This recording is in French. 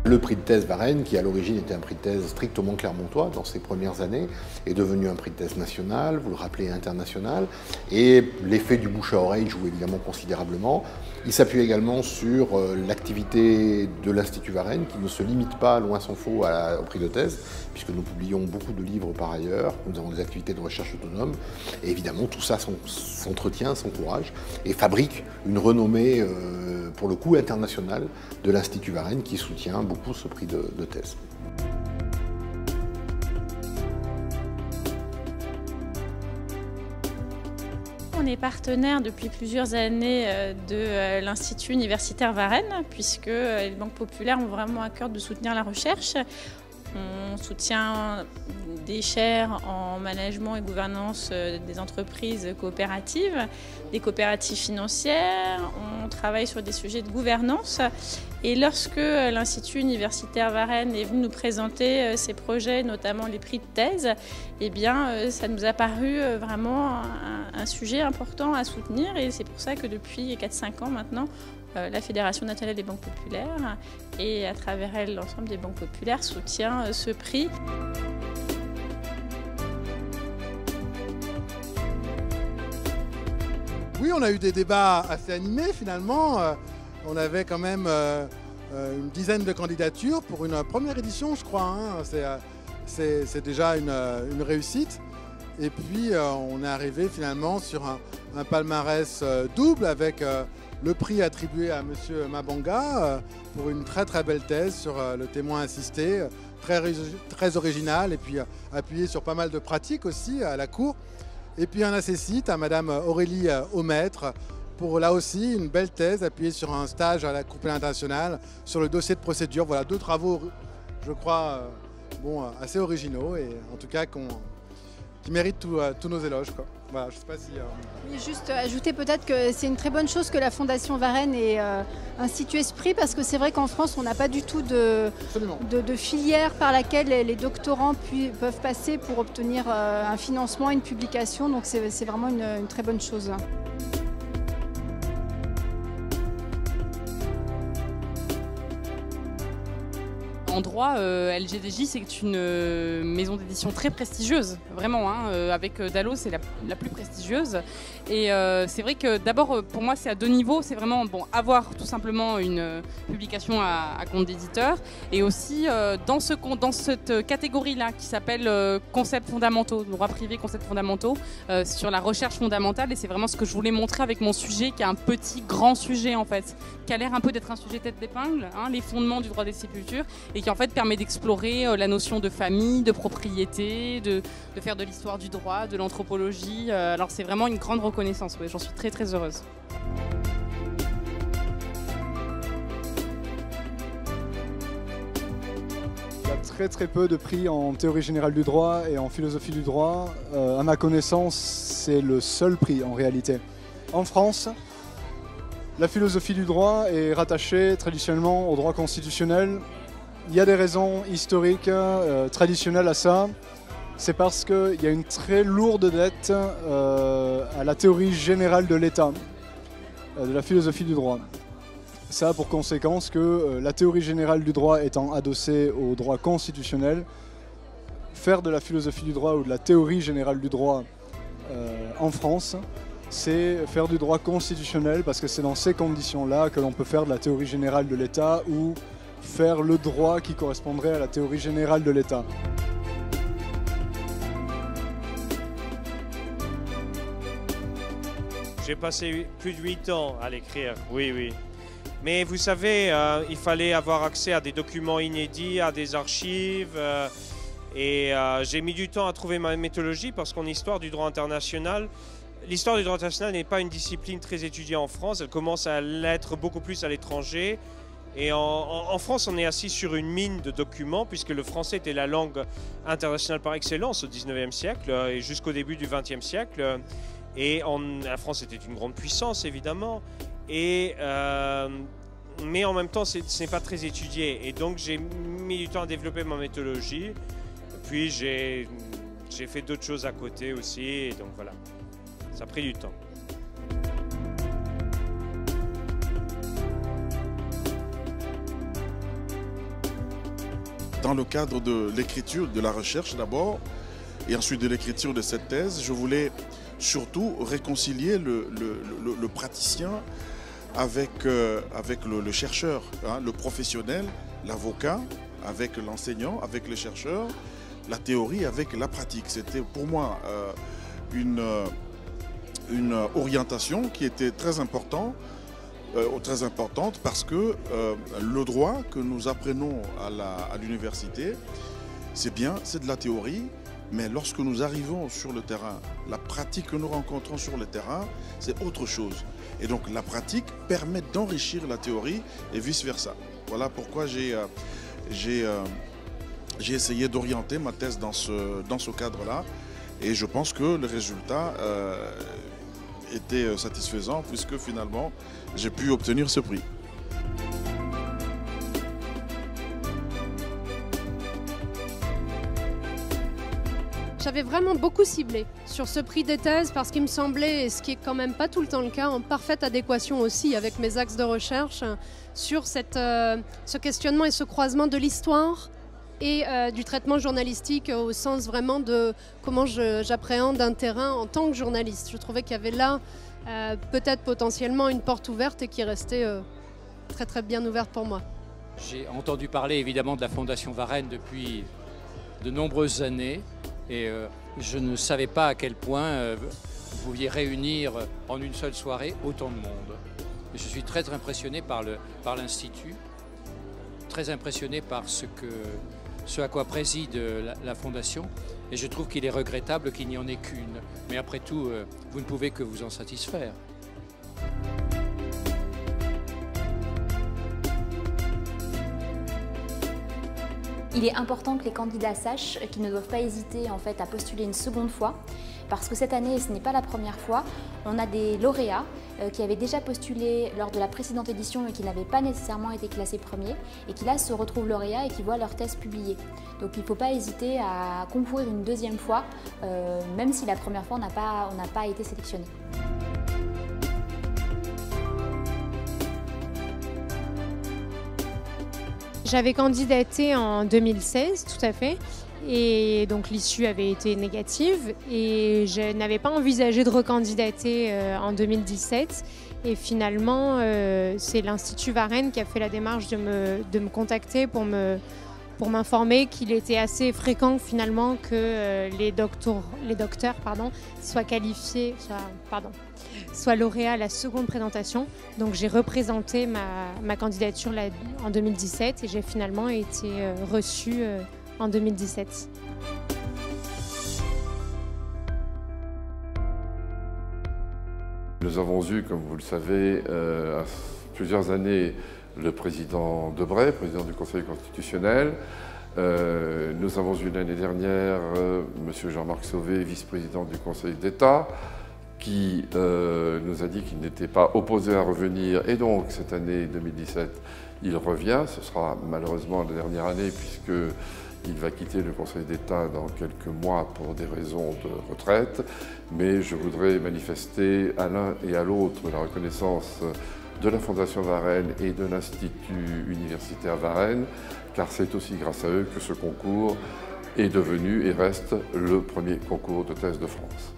Le prix de thèse Varenne, qui à l'origine était un prix de thèse strictement clermontois dans ses premières années, est devenu un prix de thèse national, vous le rappelez, international, et l'effet du bouche à oreille joue évidemment considérablement. Il s'appuie également sur l'activité de l'Institut Varenne, qui ne se limite pas, loin s'en faut, au prix de thèse, puisque nous publions beaucoup de livres par ailleurs, nous avons des activités de recherche autonomes, et évidemment tout ça s'entretient, s'encourage, et fabrique une renommée, pour le coup, internationale de l'Institut Varenne, qui soutient beaucoup ce prix de thèse. On est partenaire depuis plusieurs années de l'Institut universitaire Varenne, puisque les banques populaires ont vraiment à cœur de soutenir la recherche. On soutient des chaires en management et gouvernance des entreprises coopératives, des coopératives financières, on travaille sur des sujets de gouvernance. Et lorsque l'Institut universitaire Varenne est venu nous présenter ses projets, notamment les prix de thèse, eh bien, ça nous a paru vraiment un sujet important à soutenir. Et c'est pour ça que depuis 4-5 ans maintenant, la Fédération nationale des banques populaires et à travers elle l'ensemble des banques populaires soutient ce prix. Oui, on a eu des débats assez animés finalement. On avait quand même une dizaine de candidatures pour une première édition, je crois. C'est déjà une réussite. Et puis on est arrivé finalement sur un palmarès double avec le prix attribué à M. Mabanga pour une très très belle thèse sur le témoin assisté, très originale et puis appuyé sur pas mal de pratiques aussi à la cour. Et puis un accessite à Mme Aurélie Aumaître pour là aussi une belle thèse appuyée sur un stage à la Cour pénale internationale sur le dossier de procédure. Voilà deux travaux, je crois, assez originaux et en tout cas qui méritent tous nos éloges, quoi. Voilà, je sais pas si... Oui, juste ajouter peut-être que c'est une très bonne chose que la Fondation Varenne ait institué ce prix, parce que c'est vrai qu'en France, on n'a pas du tout de filière par laquelle les doctorants peuvent passer pour obtenir un financement, une publication. Donc c'est vraiment une très bonne chose. En droit, LGDJ, c'est une maison d'édition très prestigieuse, vraiment. Avec Dallo, c'est la plus prestigieuse. Et c'est vrai que d'abord, pour moi, c'est à deux niveaux. C'est vraiment avoir tout simplement une publication à compte d'éditeur. Et aussi, dans cette catégorie-là, qui s'appelle concepts fondamentaux, droit privé, concepts fondamentaux, sur la recherche fondamentale. Et c'est vraiment ce que je voulais montrer avec mon sujet, qui est un petit, grand sujet, en fait, qui a l'air un peu d'être un sujet tête d'épingle, les fondements du droit des sépultures, et qui en fait permet d'explorer la notion de famille, de propriété, de faire de l'histoire du droit, de l'anthropologie. Alors c'est vraiment une grande reconnaissance, j'en suis très très heureuse. Il y a très peu de prix en théorie générale du droit et en philosophie du droit. À ma connaissance, c'est le seul prix en réalité. En France, la philosophie du droit est rattachée traditionnellement au droit constitutionnel. Il y a des raisons historiques, traditionnelles à ça. C'est parce qu'il y a une très lourde dette à la théorie générale de l'État, de la philosophie du droit. Ça a pour conséquence que la théorie générale du droit étant adossée au droit constitutionnel, faire de la philosophie du droit ou de la théorie générale du droit en France, c'est faire du droit constitutionnel, parce que c'est dans ces conditions-là que l'on peut faire de la théorie générale de l'État ou faire le droit qui correspondrait à la théorie générale de l'État. J'ai passé plus de 8 ans à l'écrire, oui. Mais vous savez, il fallait avoir accès à des documents inédits, à des archives. Et j'ai mis du temps à trouver ma méthodologie parce qu'en histoire du droit international, l'histoire du droit international n'est pas une discipline très étudiée en France. Elle commence à l'être beaucoup plus à l'étranger. Et en France, on est assis sur une mine de documents puisque le français était la langue internationale par excellence au 19e siècle et jusqu'au début du 20e siècle. Et la France était une grande puissance, évidemment. Mais en même temps, ce n'est pas très étudié. Et donc, j'ai mis du temps à développer ma méthodologie. Puis, j'ai fait d'autres choses à côté aussi. Et donc, voilà, ça a pris du temps. dans le cadre de l'écriture, de la recherche d'abord, et ensuite de l'écriture de cette thèse, je voulais surtout réconcilier le praticien avec le chercheur, hein, le professionnel, l'avocat, avec l'enseignant, avec le chercheur, la théorie avec la pratique. C'était pour moi une orientation qui était très importante parce que le droit que nous apprenons à l'université, c'est bien, c'est de la théorie, mais lorsque nous arrivons sur le terrain, la pratique que nous rencontrons sur le terrain, c'est autre chose. Et donc la pratique permet d'enrichir la théorie et vice-versa. Voilà pourquoi j'ai essayé d'orienter ma thèse dans ce cadre-là. Et je pense que le résultat était satisfaisant puisque finalement j'ai pu obtenir ce prix. J'avais vraiment beaucoup ciblé sur ce prix des thèses parce qu'il me semblait, et ce qui est quand même pas tout le temps le cas, en parfaite adéquation aussi avec mes axes de recherche, sur ce questionnement et ce croisement de l'histoire et du traitement journalistique au sens vraiment de comment j'appréhende un terrain en tant que journaliste. Je trouvais qu'il y avait là peut-être potentiellement une porte ouverte et qui restait très très bien ouverte pour moi. J'ai entendu parler évidemment de la Fondation Varenne depuis de nombreuses années et je ne savais pas à quel point vous pouviez réunir en une seule soirée autant de monde. Et je suis très impressionné par l'Institut, très impressionné par ce à quoi préside la Fondation. Et je trouve qu'il est regrettable qu'il n'y en ait qu'une. Mais après tout, vous ne pouvez que vous en satisfaire. Il est important que les candidats sachent qu'ils ne doivent pas hésiter en fait, à postuler une seconde fois. Parce que cette année, et ce n'est pas la première fois, on a des lauréats qui avaient déjà postulé lors de la précédente édition et qui n'avaient pas nécessairement été classés premiers et qui là se retrouvent lauréats et qui voient leur thèse publiée. Donc il ne faut pas hésiter à concourir une deuxième fois, même si la première fois on n'a pas été sélectionné. J'avais candidaté en 2016, tout à fait. Et donc l'issue avait été négative et je n'avais pas envisagé de recandidater en 2017. Et finalement, c'est l'Institut Varenne qui a fait la démarche de me contacter pour m'informer qu'il était assez fréquent finalement que les docteurs soient qualifiés, soient lauréats à la seconde présentation. Donc j'ai représenté ma candidature en 2017 et j'ai finalement été reçue en 2017. Nous avons eu, comme vous le savez, à plusieurs années le président Debray, président du Conseil constitutionnel. Nous avons eu l'année dernière M. Jean-Marc Sauvé, vice-président du Conseil d'État, qui nous a dit qu'il n'était pas opposé à revenir. Et donc, cette année 2017, il revient. Ce sera malheureusement la dernière année puisqu'il va quitter le Conseil d'État dans quelques mois pour des raisons de retraite. Mais je voudrais manifester à l'un et à l'autre la reconnaissance de la Fondation Varenne et de l'Institut universitaire Varenne, car c'est aussi grâce à eux que ce concours est devenu et reste le premier concours de thèse de France.